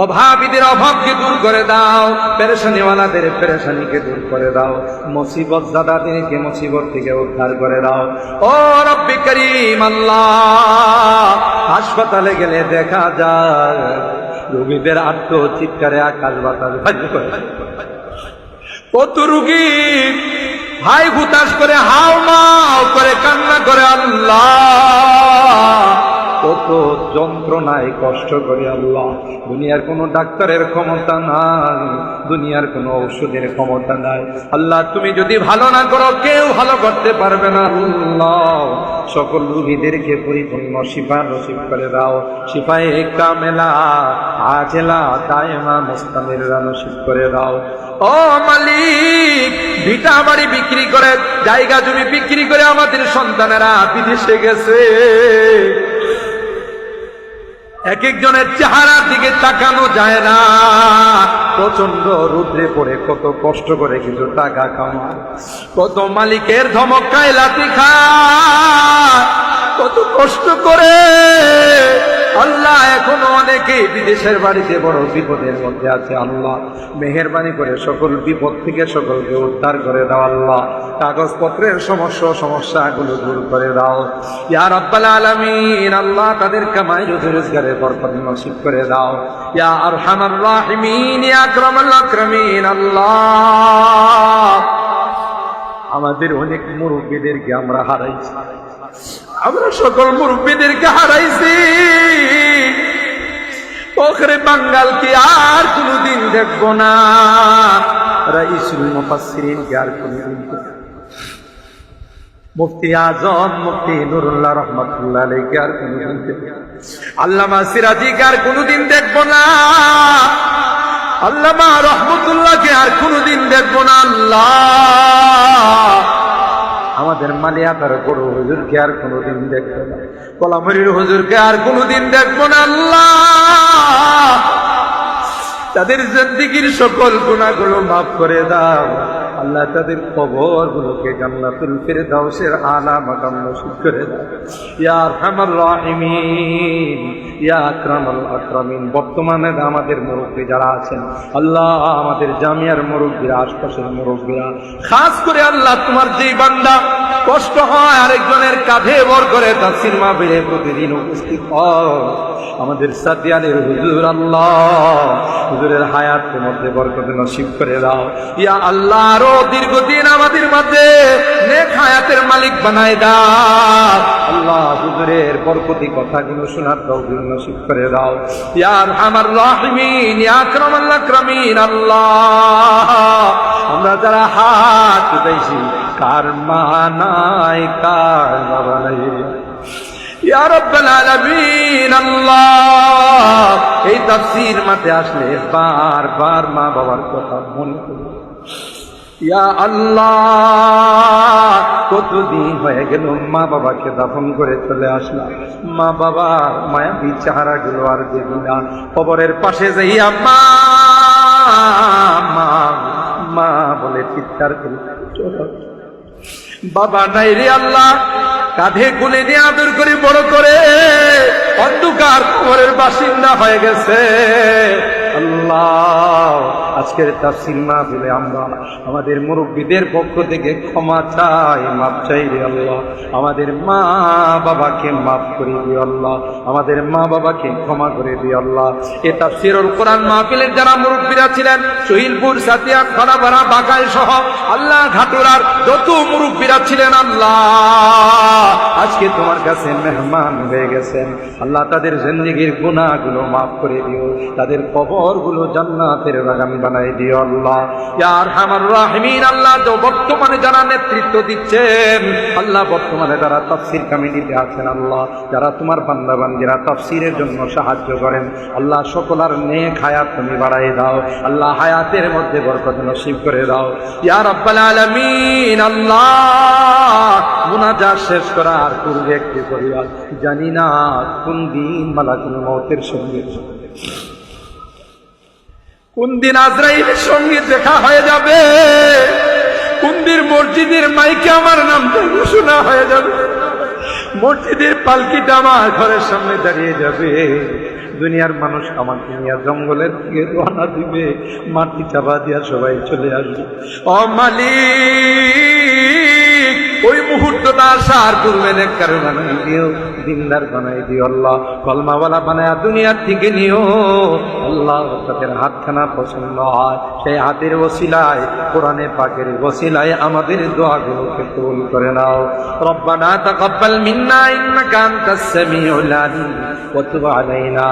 অভাবীদের অভাবকে দূর করে দাও, পেরেশানিওয়ালাদের পেরেশানিকে দূর করে দাও, মুসিবত জাদাদেরকে মুসিবত থেকে উদ্ধার করে দাও। ও রব্বি করিম আল্লাহ, হাসপাতালে গেলে দেখা যায় রোগীদের আত্মচিৎকারে আকাশ বাতাস ভাঙে করে। কত রোগী হাই হুতাশ করে হাও মাও করে কান্না করে আল্লাহ, কত যন্ত্রণায় কষ্ট করে আল্লাহ। দুনিয়ার কোনো ডাক্তারের ক্ষমতা নাই, দুনিয়ার কোনো ঔষধের ক্ষমতা নাই আল্লাহ। তুমি যদি ভালো না করো কেউ ভালো করতে পারবে না আল্লাহ। সকল রোগীদেরকে পরিপূর্ণ শিফা নসিব করে দাও, শিফায়ে কামেলা আজেলা দায়েমা মুস্তামিররা নসিব করে দাও। ও মালিক, ভিটা বাড়ি বিক্রি করে, জায়গা জমি বিক্রি করে আমাদের সন্তানেরা বিদেশে গেছে। এক একজনের চেহারার দিকে তাকানো যায় না, প্রচন্ড রৌদ্রে পড়ে কত কষ্ট করে কিছু টাকা কামায়, কত মালিকের ধমক খায়, লাথি খায়, কত কষ্ট করে আল্লাহ। এখনো অনেকে বিদেশের বাড়িতে বড় বিপদের মধ্যে আছে আল্লাহ। মেহেরবানি করে সকল বিপদ থেকে সকলকে উদ্ধার করে দাও আল্লাহ। কাগজপত্রের সমস্যাগুলো দূর করে দাও ইয়া রাব্বাল আলামিন আল্লাহ। তাদের কামাই রোজগারের বরকত নসিব করে দাও ইয়া আরহামার রাহিমিন ইয়া আকরামাল আকরামিন আল্লাহ। আমাদের অনেক মুরব্বীদেরকে আমরা হারাইছি, আমরা সকল মুরব্বীদেরকে হারাইছি। ওখরে বাঙ্গালকে আর কোনদিন দেখবো না, রাইসুল মুফাসসিরিনকে আর কোনদিন দেখবো না, মুফতি আজম মুফতি নুরুল্লাহ রহমাতুল্লাহ আলাইহি আর কোনদিন দেখবো না, আল্লামা সিরাজিকে আর কোনদিন দেখবো না, আল্লামা রহমাতুল্লাহকে আর কোনদিন দেখবো না আল্লাহ। আমাদের মালিয়াকার বড় হুজুরকে আর কোনদিন দেখবো না, কলামরির হুজুরকে আর কোনদিন দেখবো না আল্লাহ। তাদের জিন্দেগীর সকল গুনাহগুলো মাফ করে দাও আল্লাহ। তাদের কবরগুলোকে জান্নাতুল ফিরদাউসের আলা মাকাম নসিব করে দাও ইয়া আরহামার রাহিমিন ইয়া আকরামাল আকরামিন। বর্তমানে আমাদের মুরব্বী যারা আছেন আল্লাহ, আমাদের জামিয়ার মুরব্বীরা, আশপাশের মুরব্বীরা, খাস করে আল্লাহ তোমার যেই বান্দা কষ্ট হয় আরেকজনের কাঁধে ভর করে তাফসীর মাহফিলে প্রতিদিন উপস্থিত হয়, আমাদের সাদিয়ালের হুজুর আল্লাহ, হুজুরের হায়াতের মধ্যে বরকত নসিব করে দাও ইয়া আল্লাহ। আরো দীর্ঘদিন আমাদের মাঝে নেক হায়াতের মালিক বানায় দাও আল্লাহ। হুজুরের বরকতি কথাগুলো শোনার তৌফিক নসিব করে দাও ইয়া আরহামার রাহিমিন ইয়া আকরামাল আকরামিন আল্লাহ। আমরা যারা হাত উঠাইছি কার মা নাই কার বাবা নাই ইয়া রাব্বাল আলামিন আল্লাহ। এই তাফসীর মাঠে আসলে বারবার মা বাবার কথা মনে করি ইয়া আল্লাহ। কতদিন হয়ে গেল মা বাবাকে দাফন করে চলে আসলাম, মা বাবার মায়াবী চেহারাগুলো আর দেখি না। কবরের পাশে যাইয়া মা মা মা বলে চিৎকার করি, বাবা নাই রে আল্লাহ। কাঁধে কোলে নিয়ে আদর করে বড় করে অন্ধকার কবরের বাসিন্দা হয়ে গেছে আল্লাহ। আজকের তাফসীর মাহফিলে আমরা আমাদের মুরব্বীদের পক্ষ থেকে ক্ষমা চাই, মাফ চাই রে আল্লাহ। আমাদের মা বাবাকে মাফ করে দিও আল্লাহ, আমাদের মা বাবাকে ক্ষমা করে দিও আল্লাহ। এই তাফসীরুল কোরআন মাহফিলের যারা মুরব্বীরা ছিলেন, শহীদপুর, সাতিয়া, খানাপাড়া, বাকাই সহ আল্লাহ ঘাটুরার যত মুরব্বীরা ছিলেন আল্লাহ, আজকে তোমার কাছে মেহমান হয়ে গেছেন আল্লাহ। তাদের জিন্দেগীর গুনাহগুলো মাফ করে দিও, তাদের কবরগুলো জান্নাতের বাগান বানাই দিও আল্লাহ ইয়া আরহামার রাহিমিন আল্লাহ। তো বর্তমানে যারা নেতৃত্ব দিচ্ছেন আল্লাহ, বর্তমানে যারা তাফসীর কমিটিতে আছেন আল্লাহ, যারা তোমার বান্দা বান্দীরা তাফসীরের জন্য সাহায্য করেন আল্লাহ, সকলের নেক হায়াত তুমি বাড়াই দাও আল্লাহ, হায়াতের মধ্যে বরকত নসিব করে দাও ইয়া রাব্বাল আলামিন আল্লাহ। মুনাজাত শেষ করার পূর্বে একটি পরিবার, জানি না কোন দিন মালাকুল মউতের সঙ্গে, কোন দিন আজরাইলের সঙ্গে দেখা হয়ে যাবে, কোন দিন মসজিদের মাইকে আমার নামটা ঘোষণা হয়ে যাবে। মসজিদের পালকিটা আমার ঘরের সামনে দাঁড়িয়ে যাবে, দুনিয়ার মানুষ আমাকে নিয়ে জঙ্গলের দিকে রওনা দিবে, মাটি চাপা দিয়া সবাই চলে আসবে। ও মালিক, ওই মুহূর্তটা আসার পূর্বে নেককার বানাই দিও, দিনদার বানাই দিও আল্লাহ, কলমাওয়ালা বানায়া দুনিয়ার থেকে নিও আল্লাহ। তাদের হাতখানা পছন্দ হয়, সেই হাতের ওসিলায়, কোরআনে পাকের ওসিলায় আমাদের দোয়াগুলোকে কবুল করে নাও। রব্বানা তাকাব্বাল মিন্না ইন্নাকা আনতাস সামিউল আলিম ওয়া তুব আলাইনা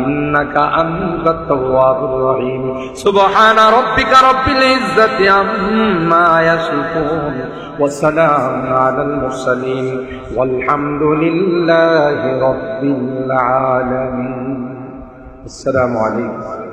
ইন্নাকা আনতাত তাওয়াবুর রহিম। সুবহানা রাব্বিকা রাব্বিল ইজ্জাতি আম্মা ইয়াসিফুন ওয়া সালামুন আলাল মুরসালিন ওয়ালহামদুলিল্লাহি রাব্বিল আলামিন। আসসালামু আলাইকুম।